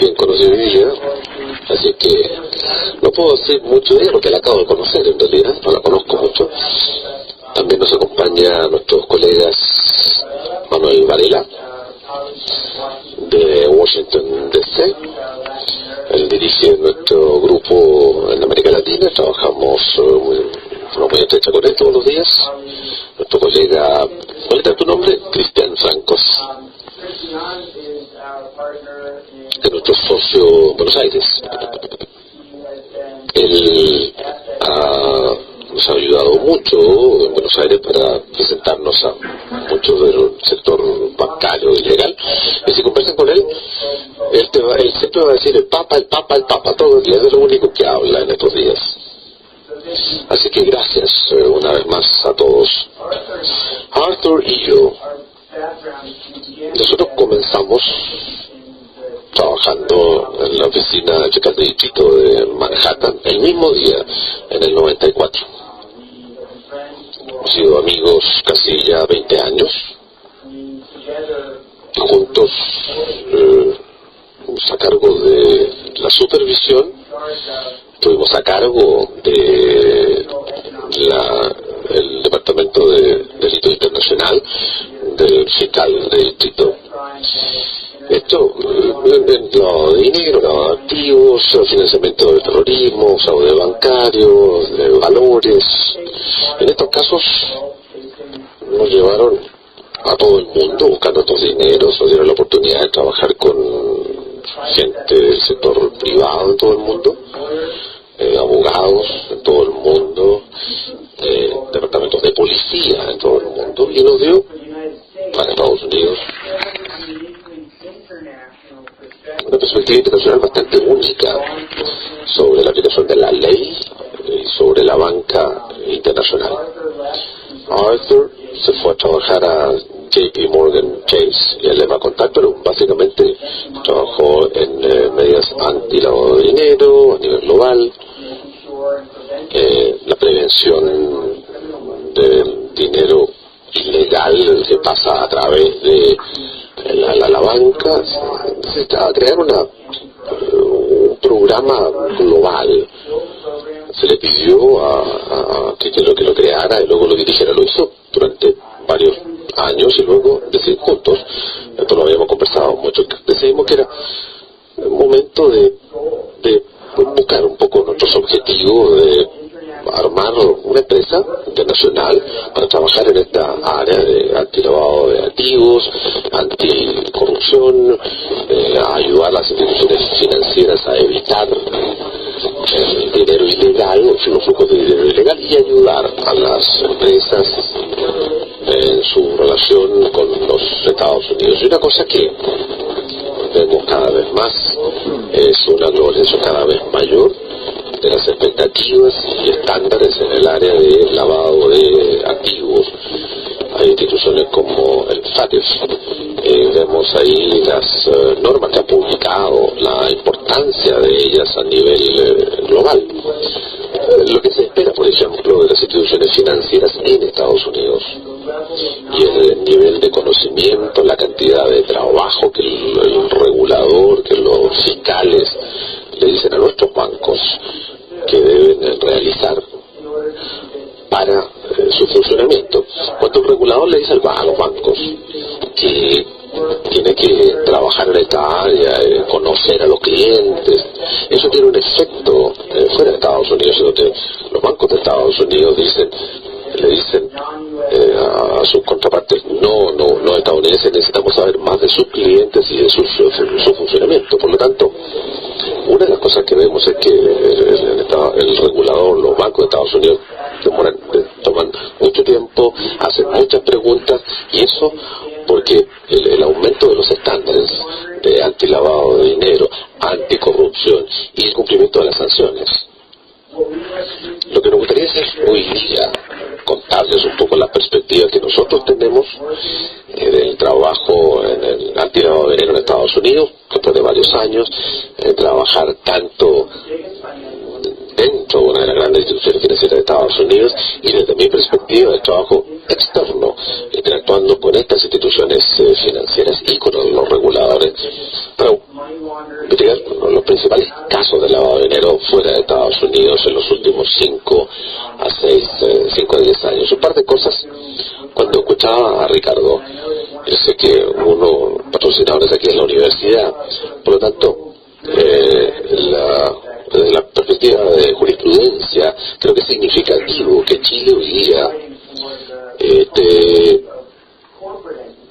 bien conocí hoy día, así que no puedo decir mucho de ella porque la acabo de conocer en realidad, no la conozco mucho. También nos acompaña nuestros colegas Manuel Varela de Washington DC. Él dirige nuestro grupo en América Latina, trabajamos muy estrecha con él todos los días. Nuestro colega, ¿cuál era tu nombre? Cristian Francos, de nuestro socio en Buenos Aires. Él nos ha ayudado mucho en Buenos Aires para presentarnos a muchos del sector bancario y legal. Y si conversan con él, él siempre va a decir el Papa, el Papa, el Papa, todo el día, es lo único que habla en estos días. Así que gracias una vez más a todos. Arthur y yo, nosotros comenzamos trabajando en la oficina chica de distrito de Manhattan el mismo día, en el 94. Hemos sido amigos casi ya 20 años. Juntos a cargo de la supervisión, estuvimos a cargo de el Departamento de Delito Internacional del fiscal de distrito. Esto, lo de dinero, los activos, financiamiento del terrorismo, fraude bancario, de valores. En estos casos nos llevaron a todo el mundo buscando estos dineros, nos dieron la oportunidad de trabajar con gente del sector privado en todo el mundo, abogados en todo el mundo, departamentos de policía en todo el mundo, y nos dio para Estados Unidos una perspectiva internacional bastante única sobre la aplicación de la ley y sobre la banca internacional. Arthur se fue a trabajar a JP Morgan Chase, y él le va a contar, pero básicamente trabajó en medidas anti-lavado de dinero a nivel global, la prevención del dinero ilegal que pasa a través de la banca. Necesitaba crear un programa global. Se le pidió a que lo creara y luego lo dirigiera. Lo hizo durante varios años y luego juntos, esto lo habíamos conversado mucho, decidimos que era un momento de buscar un poco nuestros objetivos, de armar una empresa internacional para trabajar en esta área de antilavado de activos, anticorrupción, ayudar a las instituciones financieras a evitar el dinero ilegal, los flujos de dinero ilegal, y ayudar a las empresas en su relación con los Estados Unidos. Y una cosa que vemos cada vez más es una globalización cada vez mayor de las expectativas y estándares en el área de lavado de activos. Hay instituciones como el FATF, vemos ahí las normas que ha publicado, la importancia de ellas a nivel global. Lo que se espera, por ejemplo, de las instituciones financieras en Estados Unidos, y el nivel de conocimiento, la cantidad de trabajo que el regulador, que los fiscales le dicen a nuestros bancos que deben realizar para su funcionamiento. Cuando el regulador le dice a los bancos que tiene que trabajar en esta área, conocer a los clientes, eso tiene un efecto fuera de Estados Unidos, donde los bancos de Estados Unidos le dicen a sus contrapartes no estadounidenses, necesitamos saber más de sus clientes y de su funcionamiento. Por lo tanto, una de las cosas que vemos es que el regulador, los bancos de Estados Unidos toman mucho tiempo, hacen muchas preguntas, y eso porque el aumento de los estándares de antilavado de dinero, anticorrupción y el cumplimiento de las sanciones. Lo que nos gustaría hacer hoy día, contarles un poco la perspectiva que nosotros tenemos del trabajo en el antilavado de dinero en Estados Unidos, después de varios años, trabajar tanto dentro de una de las grandes instituciones financieras de Estados Unidos, y desde mi perspectiva el trabajo externo, interactuando con estas instituciones financieras y con los reguladores, para investigar fuera de Estados Unidos en los últimos 5 a 10 años. Un par de cosas. Cuando escuchaba a Ricardo, yo sé que uno patrocinadores aquí en la universidad, por lo tanto, desde la perspectiva de jurisprudencia, creo que es significativo que Chile hoy día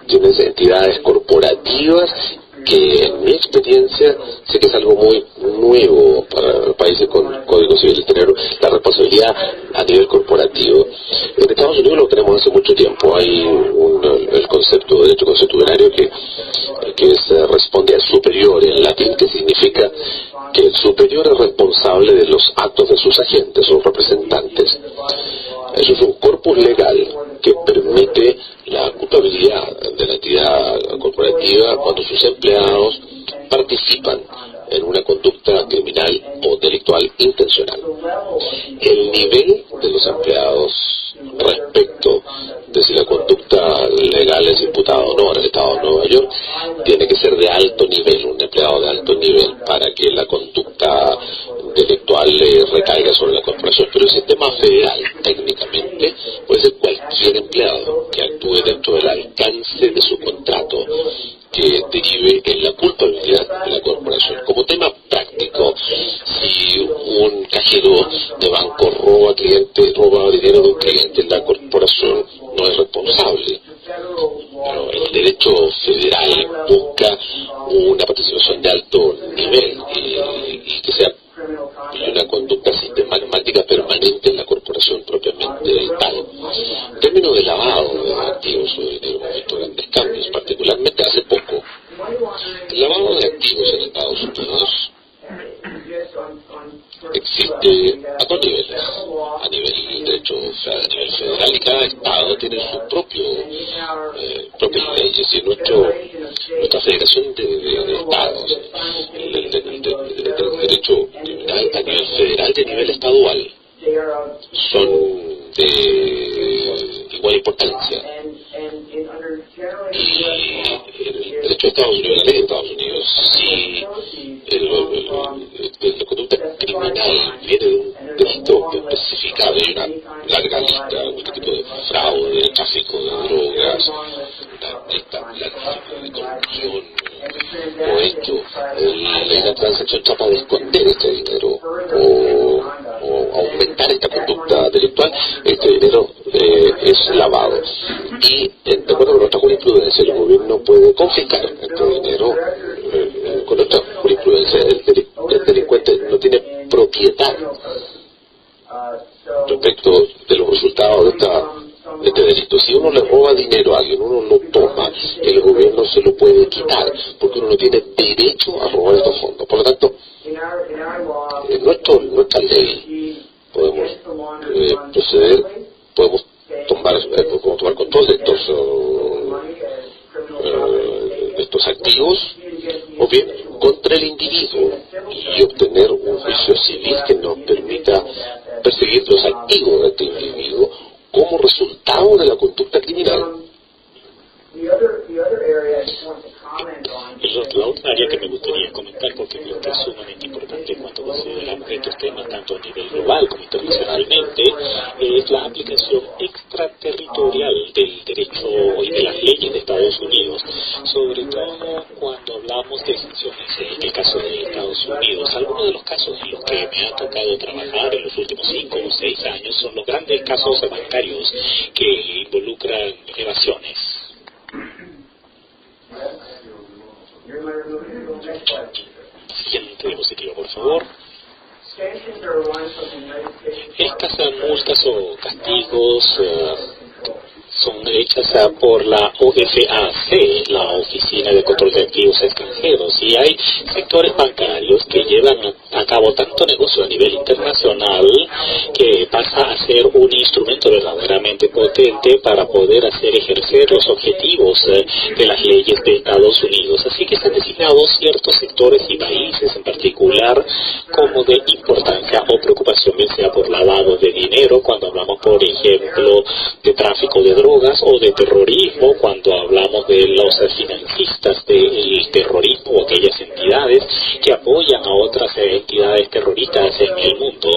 tienes entidades corporativas que en mi experiencia sé que es algo muy nuevo para países con Código Civil, tener la responsabilidad a nivel corporativo. En Estados Unidos lo tenemos hace mucho tiempo. Hay el concepto de derecho consuetudinario que responde al superior en latín, que significa que el superior es responsable de los actos de sus agentes o representantes. Eso es un corpus legal que permite la culpabilidad de la entidad corporativa cuando sus empleados participan en una conducta criminal o delictual intencional. El nivel de los empleados respecto de si la conducta legal es imputada o no en el Estado de Nueva York tiene que ser de alto nivel, un empleado de alto nivel, para que la conducta delictual le recaiga sobre la corporación. Pero el sistema federal, técnicamente, puede ser cualquier empleado que actúe dentro del alcance de su contrato que derive en la culpabilidad de la corporación. Como tema práctico, si un cajero de banco roba dinero de un cliente, la corporación no es responsable. Pero el derecho federal busca una participación de alto nivel y que sea una conducta sistemática permanente en la corporación propiamente tal. En términos de lavado de activos o de dinero, hemos visto grandes cambios, particularmente hace poco. El lavado de activos en Estados Unidos existe a dos niveles, a nivel derecho, a nivel federal, y cada estado tiene su propia ley. Es decir, nuestra federación de estados, el derecho criminal a nivel federal y a nivel estadual son de igual importancia. Y el derecho de Estados Unidos, la ley de Estados Unidos, si la conducta criminal viene de un delito especificado, hay una larga lista, cualquier tipo de fraude, tráfico de drogas, la corrupción o hecho, la transacción trata de esconder este dinero o aumentar esta conducta delictual, este dinero es lavado. Y de acuerdo con nuestra jurisprudencia, el gobierno puede confiscar este dinero. Con nuestra jurisprudencia, el delincuente no tiene propiedad respecto de los resultados de este delito. Si uno le roba dinero a alguien, uno lo toma, el gobierno se lo puede quitar, porque uno no tiene derecho a robar estos fondos. Por lo tanto, en nuestra ley podemos proceder, podemos tomar control de estos activos, o bien contra el individuo, y obtener un juicio civil que nos permita perseguir los activos de este individuo como resultado de la conducta criminal. La otra área que me gustaría comentar, porque creo que es sumamente importante cuando consideramos estos temas tanto a nivel global como internacionalmente, es la aplicación extraterritorial del derecho y de las leyes de Estados Unidos, sobre todo cuando hablamos de excepciones. En el caso de Estados Unidos, algunos de los casos en los que me ha tocado trabajar en los últimos 5 o 6 años son los grandes casos bancarios que involucran evasión. Siguiente diapositiva, por favor. Estas multas o castigos son hechas por la OFAC, la Oficina de Control de Activos Extranjeros, y hay sectores bancarios que llevan a cabo tanto negocio a nivel internacional que pasa a ser un instrumento verdaderamente potente para poder hacer ejercer los objetivos de las leyes de Estados Unidos. Así que se han designado ciertos sectores y países en particular como de importancia o preocupación, bien sea por lavado de dinero, cuando hablamos, por ejemplo, de tráfico de drogas, o de terrorismo, cuando hablamos de los financistas del terrorismo o aquellas entidades que apoyan a otras entidades terroristas en el mundo,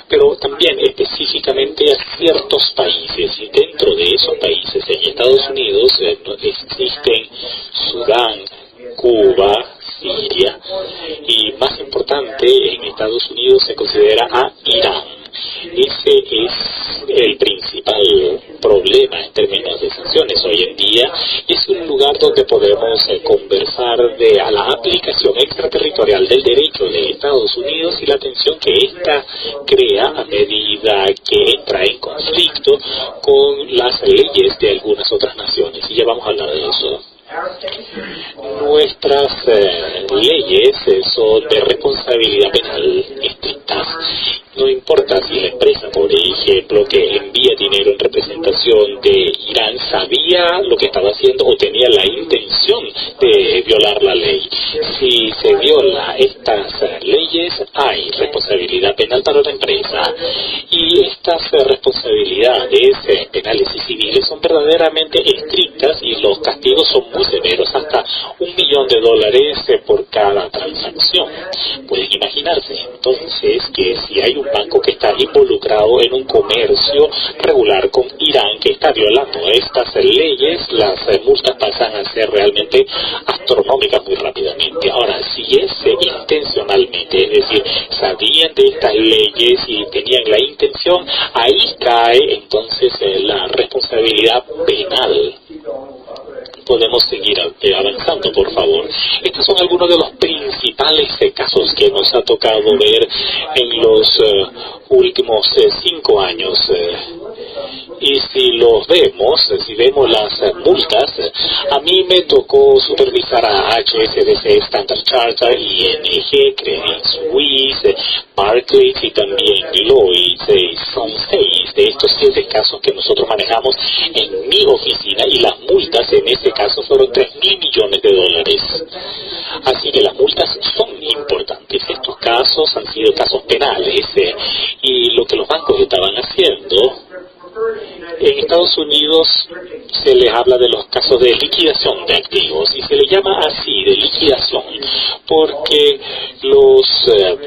pero también específicamente a ciertos países. Y dentro de esos países, en Estados Unidos, existen Sudán, Cuba, Siria, y más importante, en Estados Unidos se considera a Irán. Ese es el principal problema en términos de sanciones hoy en día. Es un lugar donde podemos conversar de a la aplicación extraterritorial del derecho de Estados Unidos y la tensión que ésta crea a medida que entra en conflicto con las leyes de algunas otras naciones. Y ya vamos a hablar de eso. Nuestras leyes son de responsabilidad penal estrictas. No importa si la empresa, por ejemplo, que envía dinero en representación de Irán sabía lo que estaba haciendo o tenía la intención de violar la ley. Si se viola estas leyes, hay responsabilidad penal para la empresa. Y estas responsabilidades penales y civiles son verdaderamente estrictas y los castigos son muy severos, hasta $1 millón por cada transacción. Pueden imaginarse entonces que si hay un banco que está involucrado en un comercio regular con Irán que está violando estas leyes, las multas pasan a ser realmente astronómicas muy rápidamente. Ahora, si es intencionalmente, es decir, sabían de estas leyes y tenían la intención, ahí cae entonces la responsabilidad penal. Podemos seguir avanzando, por favor. Estos son algunos de los principales casos que nos ha tocado ver en los últimos 5 años. Y si los vemos, si vemos las multas, a mí me tocó supervisar a HSBC, Standard Chartered, ING, Credit Suisse, Barclays y también Deloitte. Son 6 de estos 7 casos que nosotros manejamos en mi oficina, y las multas en ese caso fueron $3.000 millones. Así que las multas son importantes. Estos casos han sido casos penales, y lo que los bancos estaban haciendo en Estados Unidos se les habla de los casos de liquidación de activos, y se le llama así, de liquidación, porque los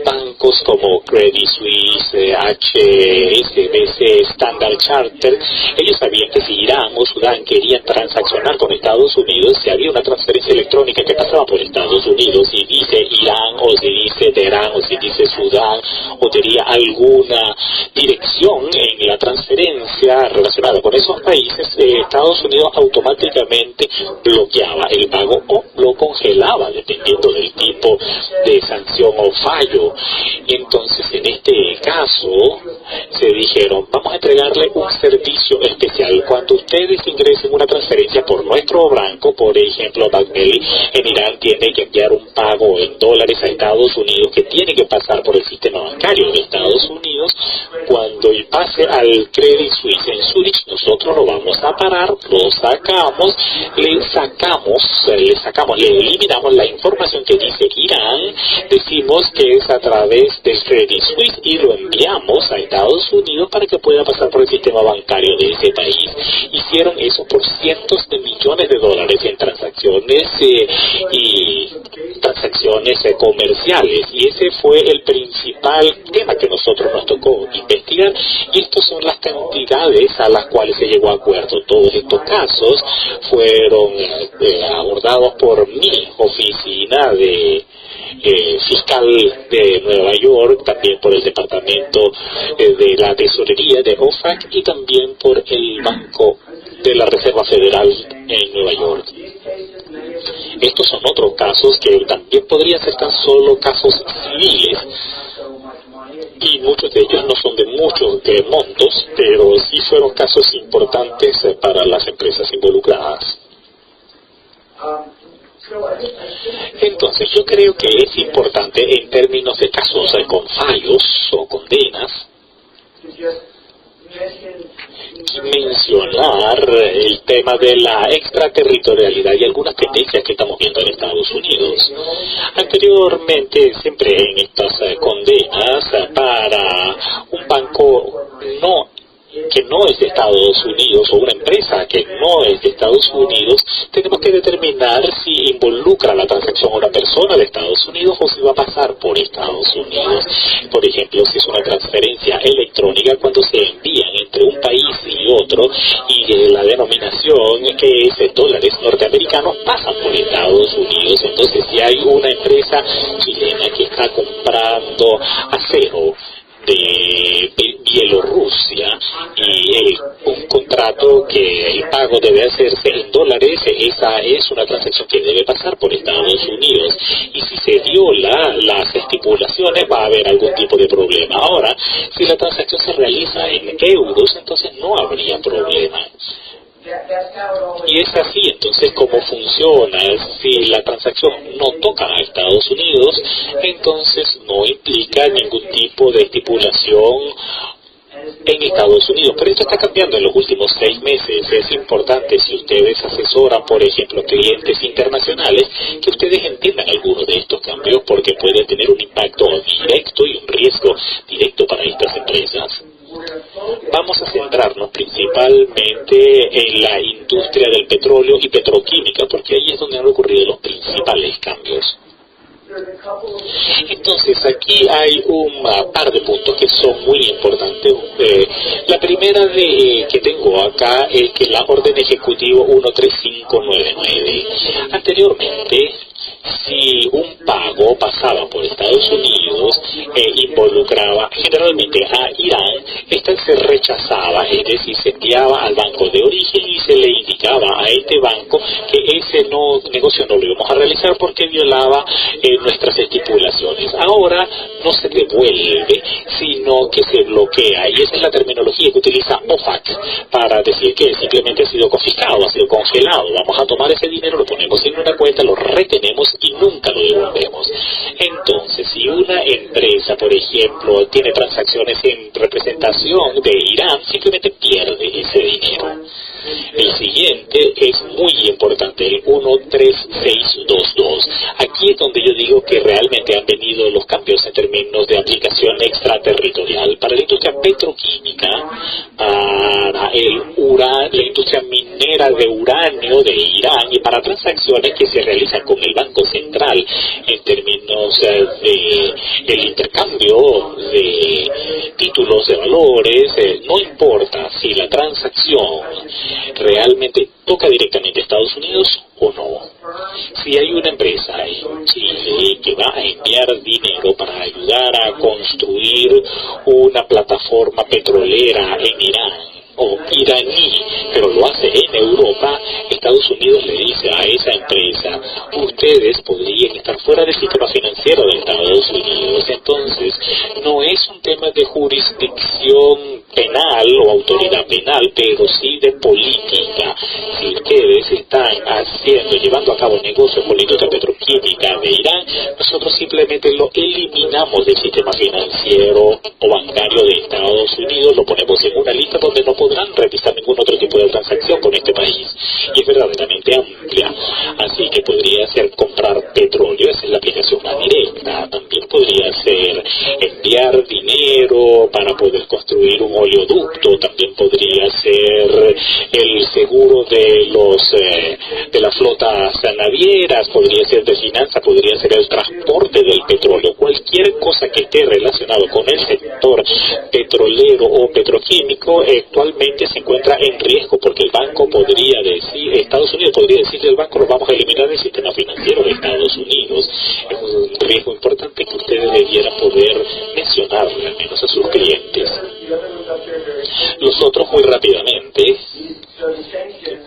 bancos como Credit Suisse, HSBC, Standard Chartered, ellos sabían que si Irán o Sudán querían transaccionar con Estados Unidos, si había una transferencia electrónica que pasaba por Estados Unidos y dice Irán, o si dice Teherán, o si dice Sudán, o tenía alguna dirección en la transferencia relacionada con esos países, Estados Unidos automáticamente bloqueaba el pago o lo congelaba, dependiendo del tipo de sanción o fallo. Y entonces, en este caso, se dijeron, vamos a entregarle un servicio especial. Cuando ustedes ingresen una transferencia por nuestro banco, por ejemplo, Bagmeli en Irán tiene que enviar un pago en dólares a Estados Unidos que tiene que pasar por el sistema bancario de Estados Unidos. Cuando pase al Credit Suisse en Zurich, nosotros lo vamos a parar, lo sacamos, le eliminamos la información que dice Irán, decimos que es a través del Credit Suisse y lo enviamos a Estados Unidos para que pueda pasar por el sistema bancario de ese país. Hicieron eso por cientos de millones de dólares en transacciones y transacciones comerciales, y ese fue el principal tema que nosotros nos tocó investigar, y estas son las cantidades a las cuales se llegó a acuerdo. Todos estos casos fueron abordados por mi oficina de fiscal de Nueva York, también por el departamento de la tesorería de OFAC y también por el Banco de la Reserva Federal en Nueva York. Estos son otros casos que también podrían ser tan solo casos civiles, y muchos de ellos no son de muchos montos, pero sí fueron casos importantes para las empresas involucradas. Entonces, yo creo que es importante en términos de casos con fallos o condenas mencionar el tema de la extraterritorialidad y algunas tendencias que estamos viendo en Estados Unidos. Anteriormente, siempre en estas condenas para un banco que no es de Estados Unidos o una empresa que no es de Estados Unidos, tenemos que determinar si involucra la transacción a una persona de Estados Unidos o si va a pasar por Estados Unidos. Por ejemplo, si es una transferencia electrónica, cuando se envían entre un país y otro y la denominación que es dólares norteamericanos pasan por Estados Unidos. Entonces, si hay una empresa chilena que está comprando acero de Bielorrusia y un contrato que el pago debe hacerse en dólares, esa es una transacción que debe pasar por Estados Unidos, y si se viola las estipulaciones va a haber algún tipo de problema. Ahora, si la transacción se realiza en euros, entonces no habría problema. Y es así, entonces, ¿cómo funciona? Si la transacción no toca a Estados Unidos, entonces no implica ningún tipo de estipulación en Estados Unidos. Pero esto está cambiando en los últimos 6 meses. Es importante, si ustedes asesoran, por ejemplo, clientes internacionales, que ustedes entiendan algunos de estos cambios, porque puede tener un impacto directo y un riesgo directo para estas empresas. Vamos a centrarnos principalmente en la industria del petróleo y petroquímica, porque ahí es donde han ocurrido los principales cambios. Entonces, aquí hay un par de puntos que son muy importantes. La primera que tengo acá es que la orden ejecutiva 13599. Anteriormente, si un pago pasaba por Estados Unidos e involucraba generalmente a Irán, esta se rechazaba, es decir, se enviaba al banco de origen y se le indicaba a este banco que ese negocio no lo íbamos a realizar porque violaba nuestras estipulaciones. Ahora no se devuelve, sino que se bloquea, y esa es la terminología que utiliza OFAC para decir que simplemente ha sido confiscado, ha sido congelado. Vamos a tomar ese dinero, lo ponemos en una cuenta, lo retenemos y nunca lo devolvemos. Entonces, si una empresa, por ejemplo, tiene transacciones en representación de Irán, simplemente pierde ese dinero. El siguiente es muy importante, el 13622. Aquí es donde yo digo que realmente han venido los cambios en términos de aplicación extraterritorial para la industria petroquímica, para la industria minera de uranio de Irán, y para transacciones que se realizan con el Banco Central en términos de el intercambio de títulos de valores. No importa si la transacción realmente toca directamente a Estados Unidos o no. Si hay una empresa en Chile que va a enviar dinero para ayudar a construir una plataforma petrolera en Irán o iraní, pero lo hace en Europa, Estados Unidos le dice a esa empresa: ustedes podrían estar fuera del sistema financiero de Estados Unidos. Entonces, no es un tema de jurisdicción penal o autoridad penal, pero sí de política. Si ustedes están llevando a cabo negocios con la industria petroquímica de Irán, nosotros simplemente lo eliminamos del sistema financiero o bancario de Estados Unidos, lo ponemos en una lista donde no podrán realizar ningún otro tipo de transacción con este país, y es verdaderamente amplia. Así que podría ser comprar petróleo, esa es la aplicación más directa. También podría ser enviar dinero para poder construir un oleoducto, también podría ser el seguro de las flotas navieras, podría ser de finanzas, podría ser el transporte del petróleo. Cualquier cosa que esté relacionado con el sector petrolero o petroquímico actualmente se encuentra en riesgo, porque el banco podría decir, Estados Unidos podría decirle al banco: lo vamos a eliminar del sistema financiero de Estados Unidos. Es un riesgo importante que ustedes debieran poder mencionarle al menos a sus clientes. Los otros, muy rápidamente,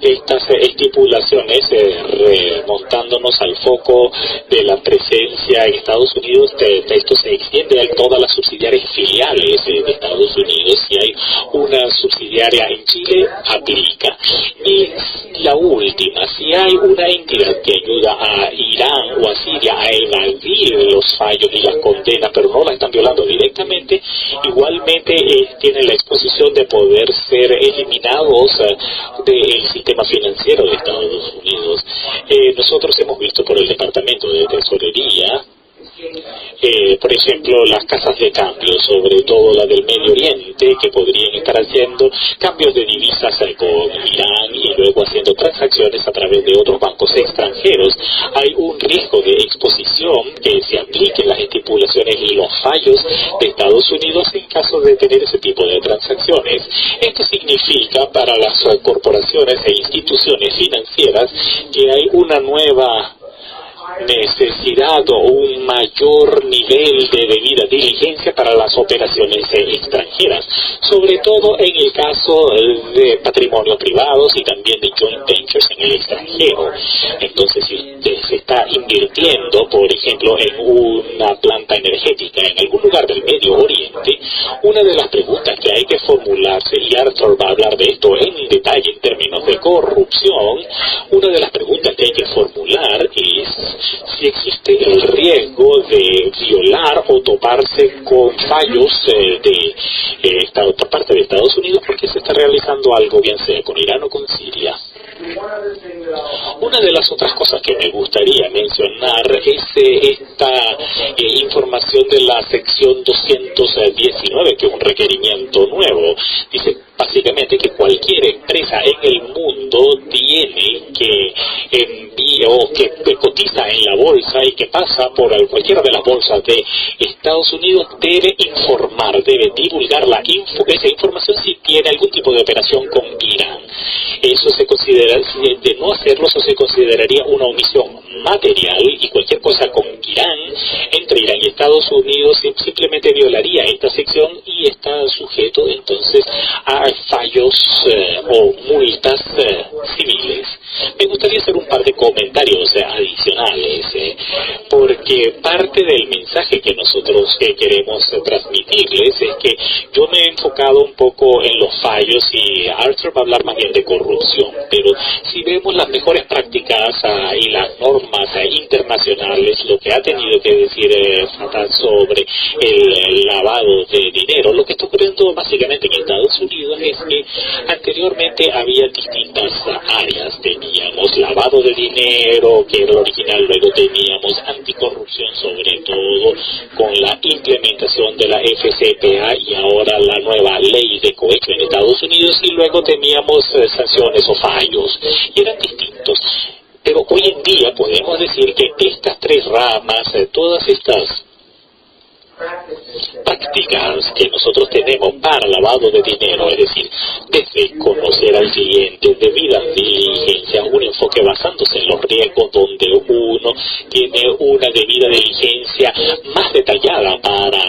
estas estipulaciones, remontándonos al foco de la presencia en Estados Unidos, esto se extiende a todas las subsidiarias filiales de Estados Unidos. Si hay una subsidiaria en Chile, aplica. Y la última, si hay una entidad que ayuda a Irán o a Siria a evadir los fallos y las condenas, pero no la están violando directamente, igualmente tienen la exposición de poder ser eliminados del sistema financiero de Estados Unidos. Nosotros hemos visto por el Departamento de Tesorería, por ejemplo, las casas de cambio, sobre todo la del Medio Oriente, que podrían estar haciendo cambios de divisas con Irán y luego haciendo transacciones a través de otros bancos extranjeros. Hay un riesgo de exposición que se apliquen las estipulaciones y los fallos de Estados Unidos en caso de tener ese tipo de transacciones. Esto significa para las corporaciones e instituciones financieras que hay una nueva necesidad o un mayor nivel de debida diligencia para las operaciones extranjeras, sobre todo en el caso de patrimonio privados y también de joint ventures en el extranjero. Entonces, si usted se está invirtiendo, por ejemplo, en una planta energética en algún lugar del Medio Oriente, una de las preguntas que hay que formularse, y Arthur va a hablar de esto en detalle en términos de corrupción, una de las preguntas que hay que formular es si existe el riesgo de violar o toparse con fallos por parte de Estados Unidos porque se está realizando algo, bien sea con Irán o con Siria. Una de las otras cosas que me gustaría mencionar es esta información de la sección 219, que es un requerimiento nuevo. Dice básicamente que cualquier empresa en el mundo tiene que que cotiza en la bolsa y que pasa por cualquiera de las bolsas de Estados Unidos debe informar, debe divulgar esa información si tiene algún tipo de operación con Irán. Eso se considera, de no hacerlo, eso se consideraría una omisión material, y cualquier cosa con Irán, entre Irán y Estados Unidos, simplemente violaría esta sección y está sujeto entonces a fallos o multas civiles. Me gustaría hacer un par de comentarios adicionales, porque parte del mensaje que nosotros queremos transmitirles es que yo me he enfocado un poco en los fallos y Arthur va a hablar más bien de corrupción, pero si vemos las mejores prácticas y las normas internacionales, lo que ha tenido que decir FATF sobre el lavado de dinero, lo que está ocurriendo básicamente en Estados Unidos es que anteriormente había distintas áreas. Teníamos lavado de dinero, que era original, luego teníamos anticorrupción, sobre todo con la implementación de la FCPA y ahora la nueva ley de cohecho en Estados Unidos, y luego teníamos sanciones o fallos, y eran distintos. Pero hoy en día podemos decir que estas tres ramas, todas estas prácticas que nosotros tenemos para lavado de dinero, es decir, desde conocer al cliente, debida diligencia, un enfoque basándose en los riesgos, donde uno tiene una debida diligencia más detallada para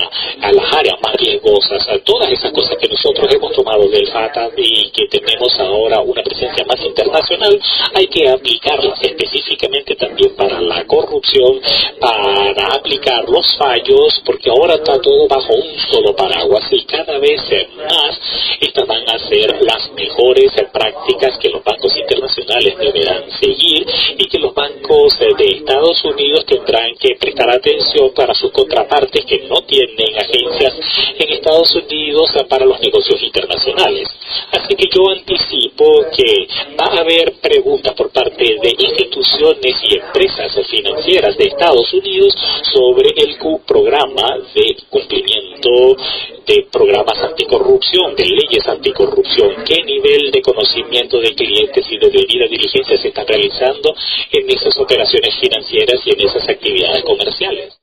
las áreas más riesgosas, todas esas cosas que nosotros hemos tomado del FATF y que tenemos ahora una presencia más internacional, hay que aplicarlas específicamente también para la corrupción, para aplicar los fallos, porque ahora está todo bajo un solo paraguas y cada vez más estas van a ser las mejores prácticas que los bancos internacionales deberán seguir y que los bancos de Estados Unidos tendrán que prestar atención para sus contrapartes que no tienen agencias en Estados Unidos para los negocios internacionales. Así que yo anticipo que va a haber preguntas por parte de instituciones y empresas financieras de Estados Unidos sobre el programa de cumplimiento de programas anticorrupción, de leyes anticorrupción, qué nivel de conocimiento de clientes y de debida diligencia se están realizando en esas operaciones financieras y en esas actividades comerciales.